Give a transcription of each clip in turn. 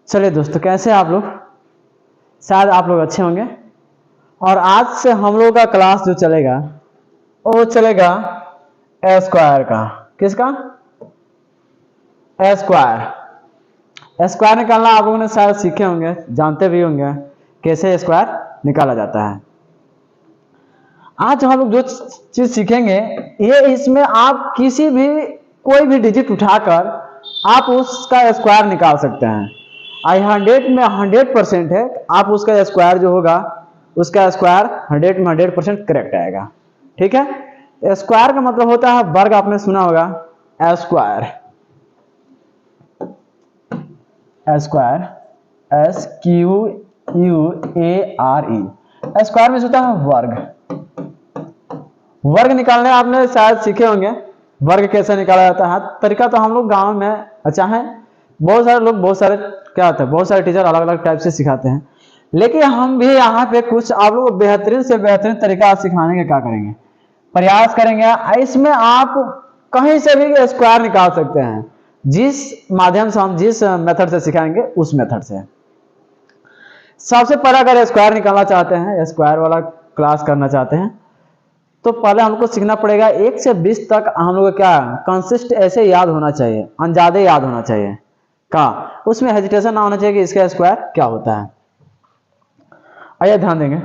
चलिए दोस्तों, कैसे हैं आप लोग। शायद आप लोग अच्छे होंगे। और आज से हम लोग का क्लास जो चलेगा वो चलेगा ए स्क्वायर का। किसका? ए स्क्वायर। स्क्वायर निकालना आप लोगों ने शायद सीखे होंगे, जानते भी होंगे कैसे स्क्वायर निकाला जाता है। आज हम लोग जो चीज सीखेंगे ये इसमें आप किसी भी कोई भी डिजिट उठाकर आप उसका स्क्वायर निकाल सकते हैं। आई 100 में 100% है, आप उसका स्क्वायर जो होगा उसका स्क्वायर 100 में 100% करेक्ट आएगा। ठीक है। स्क्वायर का मतलब होता है वर्ग, आपने सुना होगा स्क्वायर। Square SQUARE। स्क्वायर में होता है वर्ग। वर्ग निकालने आपने शायद सीखे होंगे वर्ग कैसे निकाला जाता है। तरीका तो हम लोग गांव में अच्छा है, बहुत सारे लोग बहुत सारे क्या होता है, बहुत सारे टीचर अलग अलग टाइप से सिखाते हैं, लेकिन हम भी यहाँ पे कुछ आप लोग बेहतरीन से बेहतरीन तरीका सिखाने का क्या करेंगे, प्रयास करेंगे। इसमें आप कहीं से भी स्क्वायर निकाल सकते हैं, जिस माध्यम से हम जिस मेथड से सिखाएंगे उस मेथड से। सबसे पहले अगर स्क्वायर निकालना चाहते हैं, स्क्वायर वाला क्लास करना चाहते हैं, तो पहले हमको सीखना पड़ेगा 1 से 20 तक हम लोग क्या कंसिस्ट ऐसे याद होना चाहिए, अंदाजे याद होना चाहिए का, उसमें हेजिटेशन ना होना चाहिए कि इसका स्क्वायर क्या होता है। आइए ध्यान देंगे।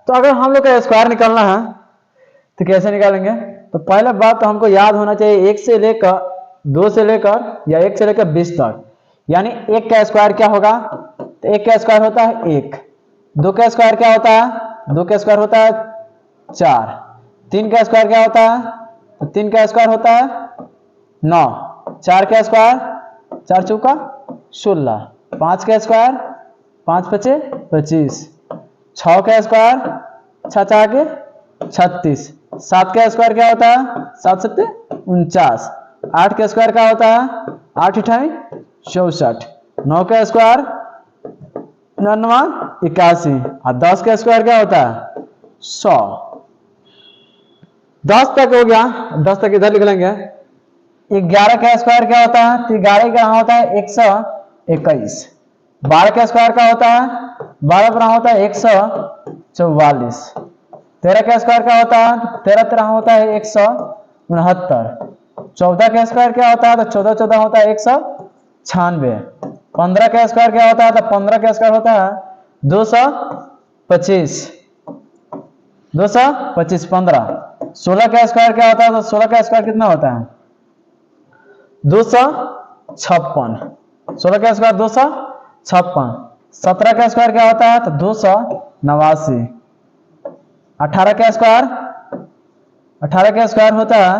तो अगर हम लोग का स्क्वायर निकालना है तो कैसे निकालेंगे? तो पहला बात तो हमको याद होना चाहिए 1 से लेकर 2 से लेकर या 1 से लेकर 20 तक, यानी 1 का स्क्वायर क्या होगा? तो 1 का स्क्वायर होता है 1, 2 का स्क्वायर क्या होता है? 2 का स्क्वायर होता है 4, 3 का स्क्वायर क्या होता है? तो 3 का स्क्वायर होता है 9, 4 का स्क्वायर 4 चौका 16, 5 का स्क्वायर 5 पचे 25, 6 का स्क्वायर 6 चार के 36, 7 का स्क्वायर क्या होता है? 7 सत्ते 49, 8 का स्क्वायर क्या होता है? 8 अठाई 64, 9 का स्क्वायर 81, और 10 का स्क्वायर क्या होता है? 100। 10 तक हो गया, 10 तक इधर लिख लेंगे। 11 का स्क्वायर क्या होता है? तो 11 का होता है 121। 12 का स्क्वायर क्या होता है? 12 पर होता है 144। 13 का स्क्वायर क्या होता है? 13 तरह होता है 169। 14 का स्क्वायर क्या होता है? तो 14 14 होता है 196। 15 का स्क्वायर क्या होता है? तो 15 का स्क्वायर होता है 225। 225 15। 16 का स्क्वायर क्या होता है? तो 16 का स्क्वायर कितना होता है? 256। 16 का स्क्वायर 256। 17 का स्क्वायर क्या होता है? तो 289। 18 का स्क्वायर होता है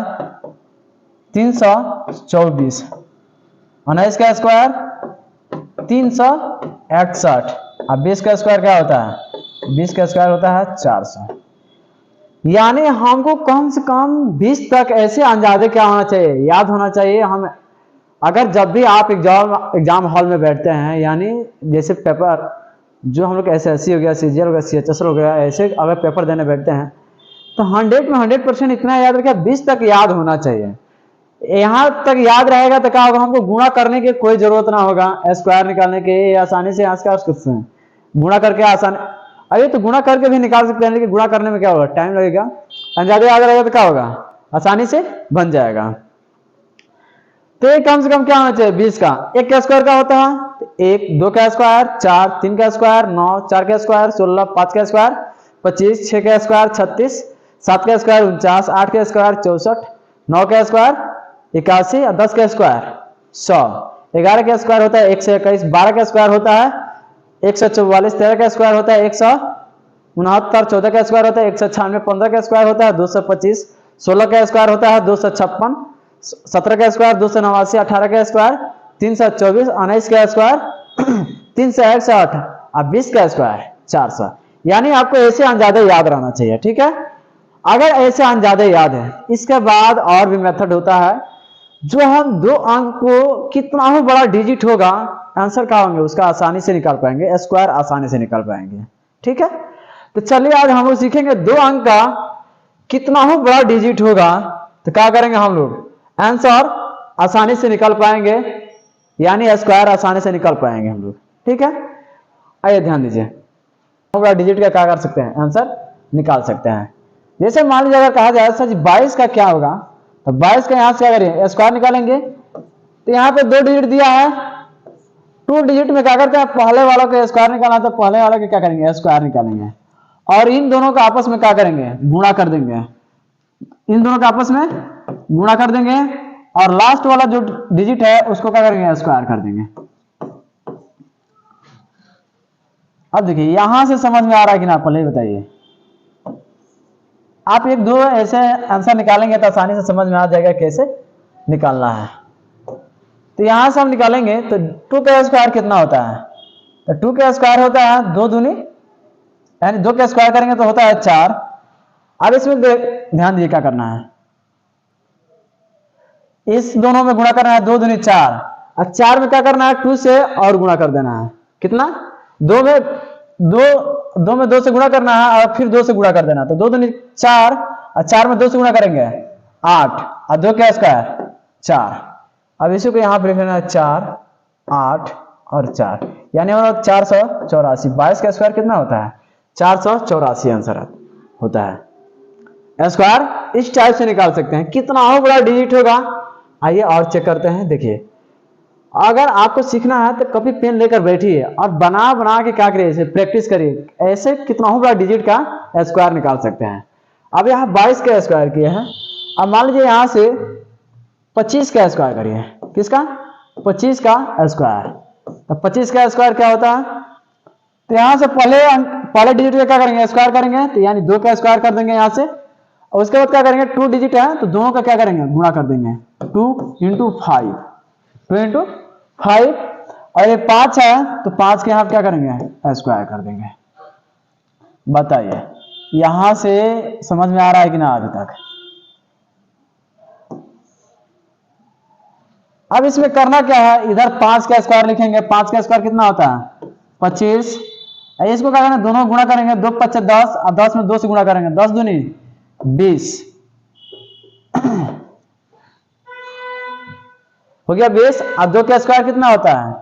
324। 19 का स्क्वायर 361। और 20 का स्क्वायर क्या होता है? 20 का स्क्वायर होता है 400। यानी हमको कम से कम 20 तक ऐसे अंदाजे क्या होना चाहिए, याद होना चाहिए। हम अगर जब भी आप एग्जाम हॉल में बैठते हैं, यानी जैसे पेपर जो हम लोग SSC हो गया, CGL हो गया, CHSL हो गया, ऐसे अगर पेपर देने बैठते हैं तो 100 में 100% इतना याद रखिए, 20 तक याद होना चाहिए। यहाँ तक याद रहेगा तो क्या होगा? हमको गुणा करने की कोई जरूरत ना होगा, स्क्वायर निकालने के आसानी से गुणा करके आसान। अरे तो गुणा करके भी निकाल सकते हैं, लेकिन गुणा करने में क्या होगा? टाइम लगेगा। अंदाजा याद रहेगा तो क्या होगा? आसानी से बन जाएगा। तो ये कम से कम क्या होना चाहिए? 20 का। 1 का स्क्वायर क्या होता है? 1, 2 का स्क्वायर 4, 3 का स्क्वायर 9, 4 का स्क्वायर 16, 5 का स्क्वायर 25, 6 का स्क्वायर 36, 7 का स्क्वायर 49, 8 का स्क्वायर 64, 9 का स्क्वायर 81 और 10 का स्क्वायर 100। 11 का स्क्वायर होता है 121, 12 का स्क्वायर होता है 144, 13 का स्क्वायर होता है 169, 14 का स्क्वायर होता है 196, 15 का स्क्वायर होता है 225, 16 का स्क्वायर होता है 256, 17 का स्क्वायर 289, 18 का स्क्वायर 324, 19 का स्क्वायर 361 और 20 का स्क्वायर 400। यानी आपको ऐसे अंदाजे याद रहना चाहिए। ठीक है। अगर ऐसे अंदाजे याद है, इसके बाद और भी मेथड होता है जो हम 2 अंक को कितना ही बड़ा डिजिट होगा, आंसर क्या होंगे उसका आसानी से निकाल पाएंगे, स्क्वायर आसानी से निकाल पाएंगे। ठीक है। तो चलिए आज हम लोग सीखेंगे 2 अंक का कितना ही बड़ा डिजिट होगा तो क्या करेंगे हम लोग, आंसर आसानी से निकाल पाएंगे, यानी स्क्वायर आसानी से निकाल पाएंगे हम लोग। ठीक है, आइए ध्यान दीजिए, बड़ा डिजिट का क्या कर सकते हैं, आंसर निकाल सकते हैं। जैसे मान लीजिए अगर कहा जाए सर 22 का क्या होगा, तो 22 का यहां से क्या करेंगे, स्क्वायर निकालेंगे। तो यहाँ पे 2 डिजिट दिया है, 2 डिजिट में क्या करते हैं, पहले वालों का स्क्वायर निकालना, तो पहले वाले के क्या करेंगे, स्क्वायर निकालेंगे, और इन दोनों का आपस में क्या करेंगे, गुणा कर देंगे। इन दोनों का आपस में गुणा कर देंगे, और लास्ट वाला जो डिजिट है उसको क्या करेंगे, स्क्वायर कर देंगे। अब देखिए यहां से समझ में आ रहा है कि ना, पहले बताइए। आप एक दो ऐसे आंसर निकालेंगे तो आसानी से समझ में आ जाएगा कैसे निकालना है। तो यहां से हम निकालेंगे तो 2 का स्क्वायर कितना होता है, तो 2 का स्क्वायर होता है 2 दूनी, यानी 2 का स्क्वायर करेंगे तो होता है 4। अब इसमें ध्यान दीजिए क्या करना है, इस दोनों में गुणा करना है, 2 दूनी 4, और 4 में क्या करना है, 2 से और गुणा कर देना है। कितना, 2 में 2 से गुणा करना है, और फिर 2 से गुणा कर देना। तो 2 दूनी 4, और 4 में 2 से गुणा करेंगे 8, और 2 का स्क्वायर 4। अब इसी को यहाँ पर लिख लेना है 4, 8 और 4, यानी 484। 22 का स्क्वायर कितना होता है, 484 आंसर होता है। स्क्वायर इस टाइप से निकाल सकते हैं। कितना हो बड़ा डिजिट होगा, आइए और चेक करते हैं। देखिए अगर आपको सीखना है तो कभी पेन लेकर बैठिए और बना बना के क्या करिए, इसे प्रैक्टिस करिए, ऐसे कितना हो बड़ा डिजिट का स्क्वायर निकाल सकते हैं। अब यहाँ 22 का स्क्वायर किए हैं, अब मान लीजिए यहाँ से 25 का स्क्वायर करिए। किसका, 25 का स्क्वायर। तो 25 का स्क्वायर क्या होता है, तो यहां से पहले डिजिट का क्या करेंगे, स्क्वायर करेंगे, तो यानी 2 का स्क्वायर कर देंगे यहां से, और उसके बाद क्या करेंगे, 2 डिजिट है तो दोनों का क्या करेंगे, गुणा कर देंगे। 2 इंटू 5, 2 इंटू 5, और ये 5 है तो 5 के यहां क्या करेंगे, स्क्वायर कर देंगे। बताइए यहां से समझ में आ रहा है कि ना अभी तक। अब इसमें करना क्या है, इधर 5 का स्क्वायर लिखेंगे। 5 का स्क्वायर कितना होता है, 25। इसको क्या करना, दोनों गुणा करेंगे, 2 5 10, और 10 में 2 से गुणा करेंगे, 10 दूनी 20 हो गया 20। और 2 का स्क्वायर कितना होता है,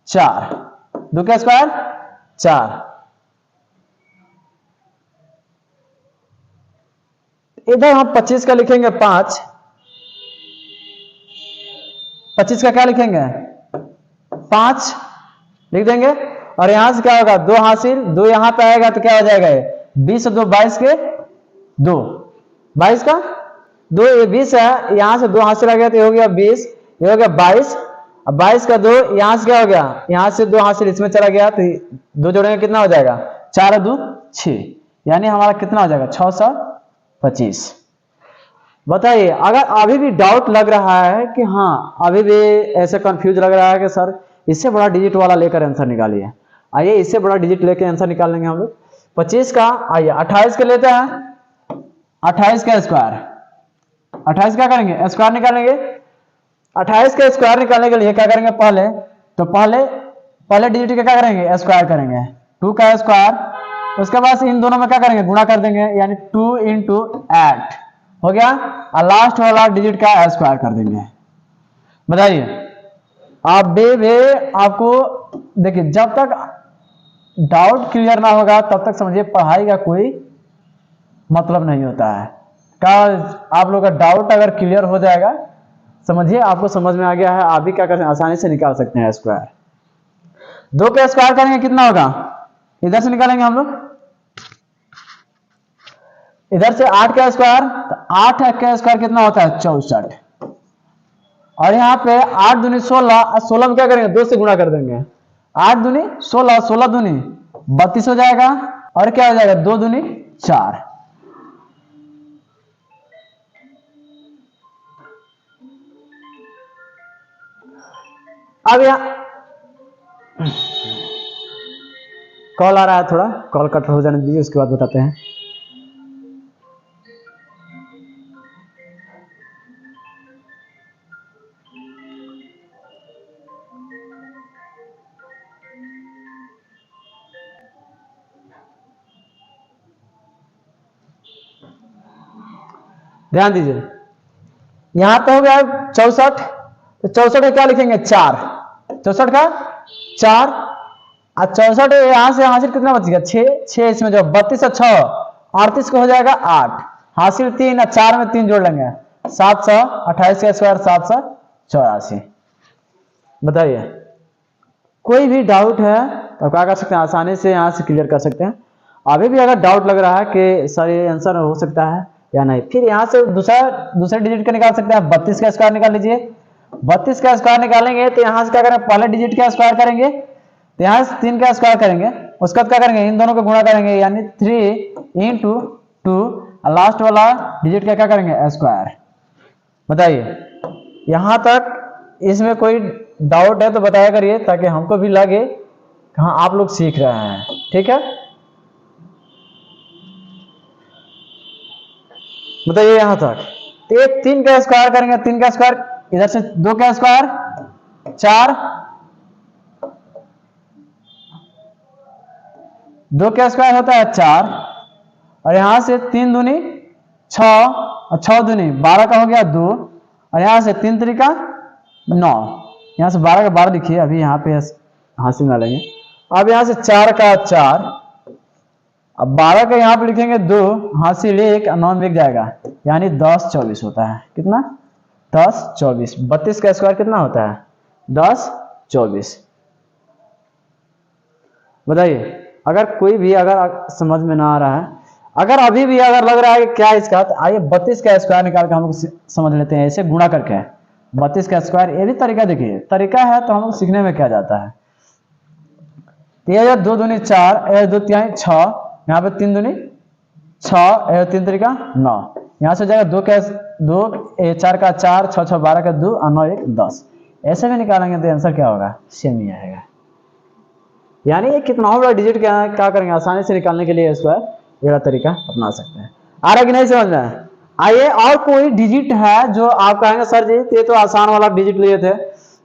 4। 2 का स्क्वायर 4। इधर हम 25 का लिखेंगे 5, 25 का क्या लिखेंगे, 5 लिख देंगे, और यहां से क्या होगा, 2 हासिल, 2 यहां पे आएगा तो क्या हो जाएगा, 20 और 2 22 के 2, 22 का 2, ये 20 है, यहां से 2 हासिल आ गया तो ये हो गया 20, ये हो गया 22, अब 22 का 2 यहां से क्या हो गया, यहां से 2 हासिल इसमें चला गया तो 2 जोड़ेंगे कितना हो जाएगा, 4 और 2 6, यानी हमारा कितना हो जाएगा, 625। बताइए अगर अभी भी डाउट लग रहा है कि हाँ अभी भी ऐसे कंफ्यूज लग रहा है कि सर इससे बड़ा डिजिट वाला लेकर आंसर निकालिए, आइए इससे बड़ा डिजिट लेकर आंसर निकाल लेंगे हम लोग। 25 का, आइए 28 के लेते हैं, 28 का स्क्वायर, 28 क्या करेंगे, स्क्वायर निकालेंगे। 28 का स्क्वायर निकालने के लिए क्या करेंगे, पहले डिजिट का क्या करेंगे, स्क्वायर करेंगे, 2 का स्क्वायर, उसके बाद इन दोनों में क्या करेंगे, गुणा कर देंगे, यानी 2 इंटू 8 हो गया, और लास्ट वाला डिजिट का स्क्वायर कर देंगे। बताइए आप भी आपको देखिए, जब तक डाउट क्लियर ना होगा तब तक समझिए पढ़ाई का कोई मतलब नहीं होता है। क्या आप लोग का डाउट अगर क्लियर हो जाएगा, समझिए आपको समझ में आ गया है, आप भी क्या करते हैं, आसानी से निकाल सकते हैं स्क्वायर। 2 का स्क्वायर करेंगे कितना होगा, इधर से निकालेंगे हम लोग, इधर से 8 का स्क्वायर, तो 8 का स्क्वायर कितना होता है, 64, और यहाँ पे 8 दूनी 16, और 16 में क्या करेंगे, 2 से गुणा कर देंगे, 8 दूनी 16, 16 दूनी 32 हो जाएगा, और क्या हो जाएगा, 2 दूनी 4। अब यहाँ कॉल आ रहा है, थोड़ा कॉल कट हो जाने दीजिए, उसके बाद बताते हैं। ध्यान दीजिए, यहां पे हो गया 64, तो 64 का क्या लिखेंगे 4, 64 का 4, और 64 यहां से हासिल कितना बच गया 6, 6 इसमें जो 32 और 6 38 को हो जाएगा 8, हासिल 3 और 4 में 3 जोड़ लेंगे 728 का स्क्वायर 784। बताइए कोई भी डाउट है तो क्या कर सकते हैं, आसानी से यहाँ से क्लियर कर सकते हैं। अभी भी अगर डाउट लग रहा है कि सर ये आंसर हो सकता है या नहीं, फिर यहाँ से दूसरे डिजिट का निकाल सकते हैं। 32 का स्क्वायर निकाल लीजिए, 32 का स्क्वायर निकालेंगे तो यहाँ से क्या करें, पहले डिजिट का स्क्वायर करेंगे तो यहाँ से 3 का स्क्वायर करेंगे, उसके बाद क्या करेंगे इन दोनों को गुणा करेंगे यानी 3 इंटू 2, लास्ट वाला डिजिट का क्या करेंगे स्क्वायर। बताइए यहाँ तक इसमें कोई डाउट है तो बताया करिए ताकि हमको भी लगे हाँ आप लोग सीख रहे हैं, ठीक है। बताइए यहाँ तक तो ये 3 का स्क्वायर करेंगे, 3 का स्क्वायर इधर से 2 का स्क्वायर 4, 2 का स्क्वायर होता है 4 और यहां से 3 दूनी 6 और 6 दूनी 12 का हो गया 2 और यहां से 3 तरीका 9, यहां से 12 का 12 लिखिए, अभी यहाँ पे हासिल ना लेंगे। अब यहां से 4 का 4, अब 12 का यहाँ पे लिखेंगे 2, हासिल 1 और 9 बिक जाएगा यानी 10 24 होता है। कितना 10 24। 32 का स्क्वायर कितना होता है 10 24। बताइए अगर कोई भी अगर समझ में ना आ रहा है, अगर अभी भी अगर लग रहा है कि क्या इसका, तो आइए 32 का स्क्वायर निकाल के हम लोग समझ लेते हैं, ऐसे गुणा करके 32 का स्क्वायर। ये भी तरीका देखिए, तरीका है तो हम लोग सीखने में क्या जाता है। तो ये 2 दूनी 4, 2 तिहाई 6, यहाँ पे 3 दूनी 6, 3 तरीका 9, यहाँ से जाएगा 2 का 2, 4 का 4, 6 6 12 का 2 और 9 1 10। ऐसे में निकालेंगे तो आंसर क्या होगा सेम ही आएगा। यानी ये कितना बड़ा डिजिट क्या करेंगे आसानी से निकालने के लिए स्क्वायर ये तरीका अपना सकते हैं। आ रहा कि नहीं समझ में। आइए और कोई डिजिट है जो आप कहेंगे सर जी ये तो आसान वाला डिजिट लिए थे,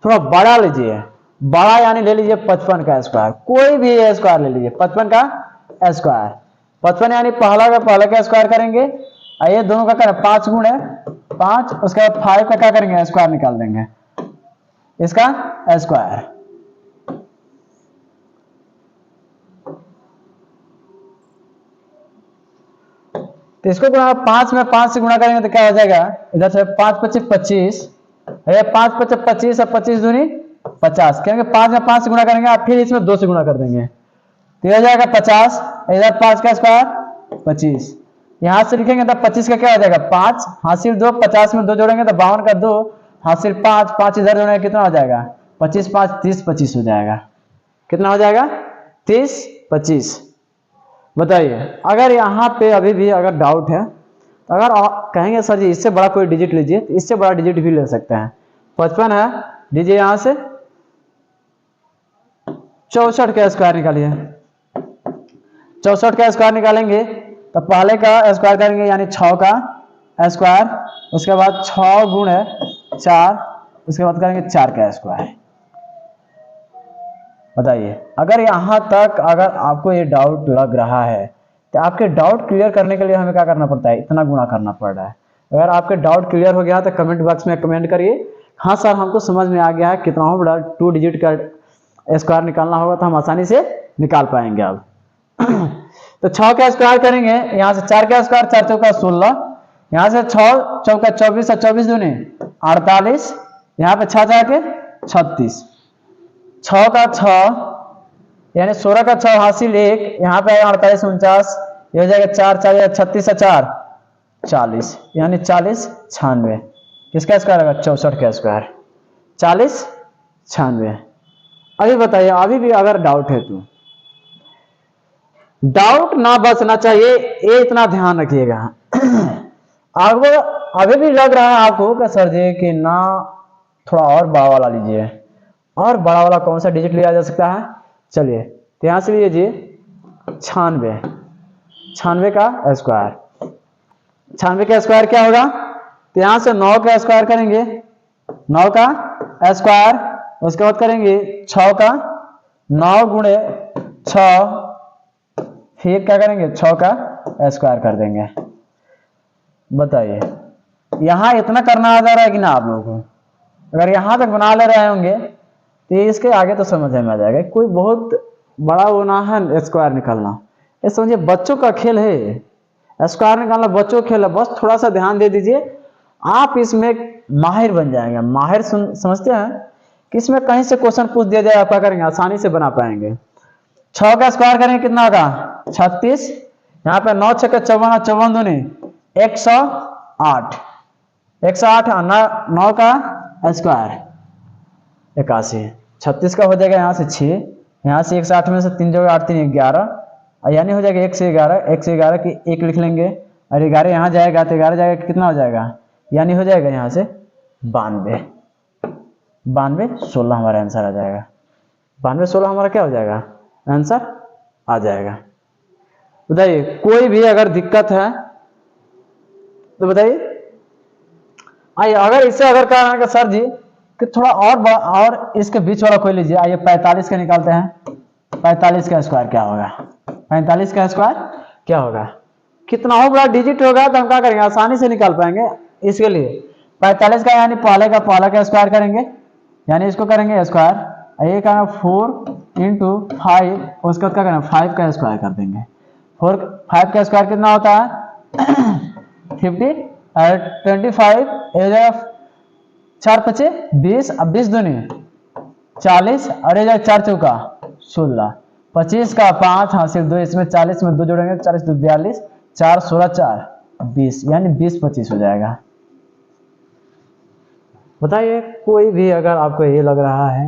थोड़ा बड़ा लीजिए, बड़ा यानी ले लीजिए 55 का स्क्वायर, कोई भी स्क्वायर ले लीजिए 55 का स्क्वायर। 55 यानी पहले का स्क्वायर करेंगे, ये दोनों का करें 5 गुण है 5, उसके बाद 5 का क्या करेंगे स्क्वायर निकाल देंगे इसका स्क्वायर। तो इसको 5 में 5 से गुणा करेंगे तो क्या हो जाएगा, इधर से 5 25 25, 5 25 25 और 25 दूनी 50, क्योंकि 5 में 5 से गुणा करेंगे आप फिर इसमें 2 से गुणा कर देंगे तो हो जाएगा 50, इधर 5 का स्क्वायर 25, यहां से लिखेंगे तो 25 का क्या हो जाएगा 5, हासिल 2, 50 में 2 जोड़ेंगे तो 52 का 2, हासिल 5, 5 इधर जोड़ेंगे कितना हो जाएगा 25 5 30 25 हो जाएगा। कितना हो जाएगा 30 25। बताइए अगर यहाँ पे अभी भी अगर डाउट है तो अगर कहेंगे सर जी इससे बड़ा कोई डिजिट लीजिए तो इससे बड़ा डिजिट भी ले सकते हैं। 55 है, लीजिए यहाँ से 64 का स्क्वायर निकालिए, 64 का स्क्वायर निकालेंगे तो पहले का स्क्वायर करेंगे यानी 6 का स्क्वायर, उसके बाद 6 गुण 4, उसके बाद करेंगे 4 का स्क्वायर। बताइए अगर यहाँ तक अगर आपको ये डाउट लग रहा है तो आपके डाउट क्लियर करने के लिए हमें क्या करना पड़ता है, इतना गुणा करना पड़ रहा है। अगर आपके डाउट क्लियर हो गया तो कमेंट बॉक्स में कमेंट करिए हाँ सर हमको समझ में आ गया है, कितना बड़ा 2 डिजिट का स्क्वायर निकालना होगा तो हम आसानी से निकाल पाएंगे। अब तो 6 का स्क्वायर करेंगे, यहाँ से 4 का स्क्वायर 4 चौका 16, यहाँ से 6 चौका 24 और 24 दूनी 48, यहाँ पे 6 जाके 36, 6 का 6 यानी 16 का 6 हासिल 1, यहाँ पे 48 49, ये हो जाएगा 4 4 36 4 40 यानी 40 96। किसका स्क्वायर होगा 64 का स्क्वायर 40 96। अभी बताइए अभी भी अगर डाउट है तो डाउट ना बचना चाहिए, ये इतना ध्यान रखिएगा। आपको अभी भी लग रहा है आपको कि सर जी कि ना थोड़ा और बड़ा वाला लीजिए, और बड़ा वाला कौन सा डिजिट लिया जा सकता है, चलिए तो यहां से लीजिए 96, 96 का स्क्वायर, 96 का स्क्वायर क्या होगा तो यहां से 9 का स्क्वायर करेंगे, 9 का स्क्वायर, उसके बाद करेंगे 6 का 9 गुणे 6, फिर क्या करेंगे 6 का स्क्वायर कर देंगे। बताइए यहां इतना करना आ जा रहा है कि ना आप लोगों को, अगर यहाँ तक बना ले रहे होंगे तो ये इसके आगे तो समझ में आ जाएगा। कोई बहुत बड़ा वो ना है स्क्वायर निकालना, ये समझिए बच्चों का खेल है। स्क्वायर निकालना बच्चों का खेल है, बस थोड़ा सा ध्यान दे दीजिए, आप इसमें माहिर बन जाएंगे। माहिर समझते हैं कि इसमें कहीं से क्वेश्चन पूछ दिया जाए, आप क्या करेंगे, आसानी से बना पाएंगे। 6 का स्क्वायर करेंगे कितना होगा 36, यहाँ पे 9 6 54 और 54 दूनी 108, 108 और 9 का स्क्वायर 81, 36 का हो जाएगा यहाँ से 6, यहाँ से 108 में से 3 जो 8 3 11, और यानी हो जाएगा 1 से 11, 1 से 11 की 1 लिख लेंगे और 11 यहाँ जाएगा तो 11 जाएगा कितना हो जाएगा, यानी हो जाएगा यहाँ से 92, 16 हमारा आंसर आ जाएगा। 16 हमारा क्या हो जाएगा, आंसर आ जाएगा। बताइए कोई भी अगर दिक्कत है तो बताइए। आइए अगर इससे अगर कह रहे हैं सर जी कि थोड़ा और इसके बीच वाला कोई लीजिए, आइए 45 का निकालते हैं। 45 का स्क्वायर क्या होगा, 45 का स्क्वायर क्या होगा, कितना हो बड़ा डिजिट होगा तो हम क्या करेंगे, आसानी से निकाल पाएंगे। इसके लिए 45 का यानी पहले का स्क्वायर करेंगे, यानी इसको करेंगे स्क्वायर, ये करना 4 इंटू 5, उसके बाद क्या करना 5 का स्क्वायर कर देंगे। 5 का स्क्वायर कितना होता है 50 और 25 4 5 20, अब 20 दूनी 40 और 4 चौका 16, 25 का 5 हाँ सिर्फ 2, इसमें 40 में 2 जोड़ेंगे 40 2 42, 4 16 4 20, यानी 20 25 हो जाएगा। बताइए कोई भी अगर आपको ये लग रहा है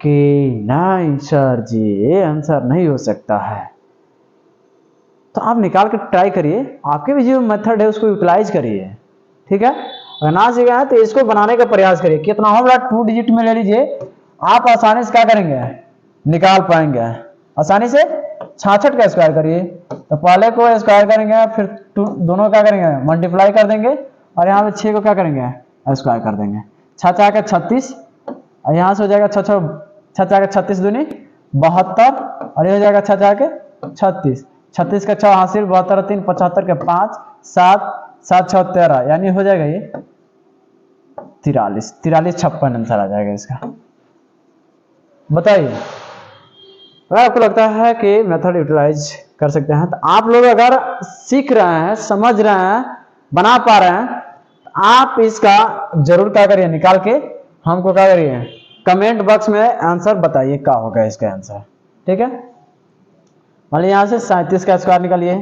कि नहीं सर जी ये आंसर नहीं हो सकता है, तो आप निकाल कर ट्राई करिए, आपके भी जो मेथड है उसको यूटिलाइज करिए, ठीक है। अगर ना सीखा है तो इसको बनाने का प्रयास करिए। कितना हो बड़ा 2 डिजिट में ले लीजिए, आप आसानी से क्या करेंगे निकाल पाएंगे आसानी से। 66 का स्क्वायर करिए, तो पहले को स्क्वायर करेंगे फिर दोनों क्या करेंगे मल्टीप्लाई कर देंगे और यहाँ पे 6 को क्या करेंगे स्क्वायर कर देंगे। 6 का 36 और यहाँ से हो जाएगा 6 36 दूनी 72 और ये हो जाएगा 6 के 36, 36 का 6 हासिल 72 3 75 के 5 7 7 6 13, यानी हो जाएगा ये 43 56 आंसर आ जाएगा इसका। बताइए अगर आपको लगता है कि मेथड यूटिलाइज कर सकते हैं, तो आप लोग अगर सीख रहे हैं समझ रहे हैं बना पा रहे हैं, तो आप इसका जरूर क्या करिए निकाल के हमको क्या करिए कमेंट बॉक्स में आंसर बताइए क्या होगा इसका आंसर, ठीक है। मान लीजिए यहाँ से 37 का स्क्वायर निकालिए,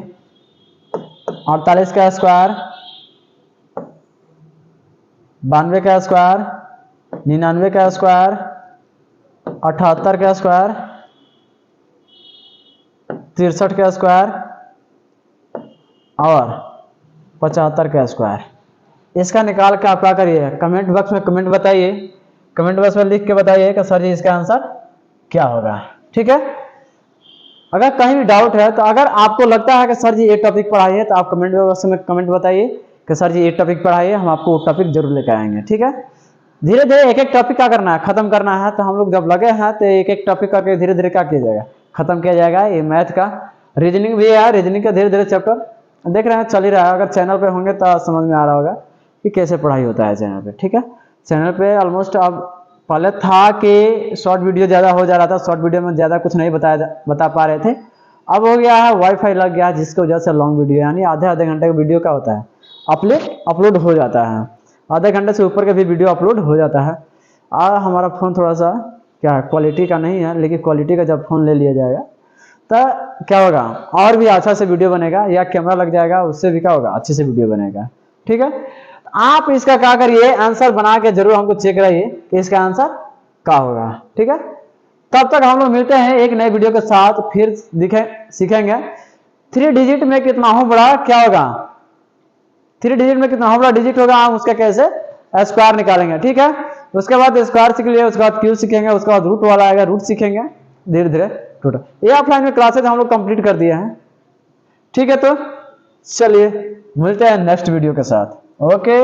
48 का स्क्वायर, 92 का स्क्वायर, 99 का स्क्वायर, 78 का स्क्वायर, 63 का स्क्वायर और 75 का स्क्वायर। इसका निकाल के आप क्या करिए कमेंट बॉक्स में कमेंट बताइए, कमेंट बॉक्स में लिख के बताइए कि सर जी इसका आंसर क्या होगा, ठीक है। अगर कहीं भी डाउट है तो अगर आपको लगता है कि सर जी ये टॉपिक पढ़ाइए, तो आप कमेंट बॉक्स में कमेंट बताइए कि सर जी ये टॉपिक पढ़ाइए, हम आपको वो टॉपिक जरूर लेकर आएंगे, ठीक है। धीरे धीरे एक एक टॉपिक क्या करना है खत्म करना है, तो हम लोग जब लगे हैं तो एक एक टॉपिक करके धीरे धीरे क्या किया जाएगा खत्म किया जाएगा। ये मैथ का रीजनिंग भी है, रीजनिंग का धीरे धीरे चैप्टर देख रहे हैं चल ही रहा है। अगर चैनल पे होंगे तो समझ में आ रहा होगा कि कैसे पढ़ाई होता है चैनल पे, ठीक है। चैनल पे ऑलमोस्ट अब पहले था कि शॉर्ट वीडियो ज़्यादा हो जा रहा था, शॉर्ट वीडियो में ज़्यादा कुछ नहीं बता पा रहे थे, अब हो गया है वाईफाई लग गया जिसकी वजह से लॉन्ग वीडियो यानी आधे घंटे का वीडियो का होता है अपलोड हो जाता है, आधे घंटे से ऊपर के भी वीडियो अपलोड हो जाता है। और हमारा फ़ोन थोड़ा सा क्या क्वालिटी का नहीं है, लेकिन क्वालिटी का जब फ़ोन ले लिया जाएगा तो क्या होगा और भी अच्छा से वीडियो बनेगा, या कैमरा लग जाएगा उससे भी क्या होगा अच्छे से वीडियो बनेगा, ठीक है। आप इसका क्या करिए आंसर बना के जरूर हमको चेक रहिए कि इसका आंसर क्या होगा, ठीक है। तब तक हम लोग मिलते हैं एक नए वीडियो के साथ, फिर सीखेंगे 3 डिजिट में कितना हो बड़ा क्या होगा, 3 डिजिट में कितना हो बड़ा डिजिट होगा, हम उसका कैसे स्क्वायर निकालेंगे, ठीक है। उसके बाद स्क्वायर सीख लिए, उसके बाद क्यूब सीखेंगे, उसके बाद रूट वाला आएगा रूट सीखेंगे धीरे धीरे टोटल। ये ऑफलाइन में क्लासेज हम लोग कंप्लीट कर दिए हैं, ठीक है। तो चलिए मिलते हैं नेक्स्ट वीडियो के साथ, ओके।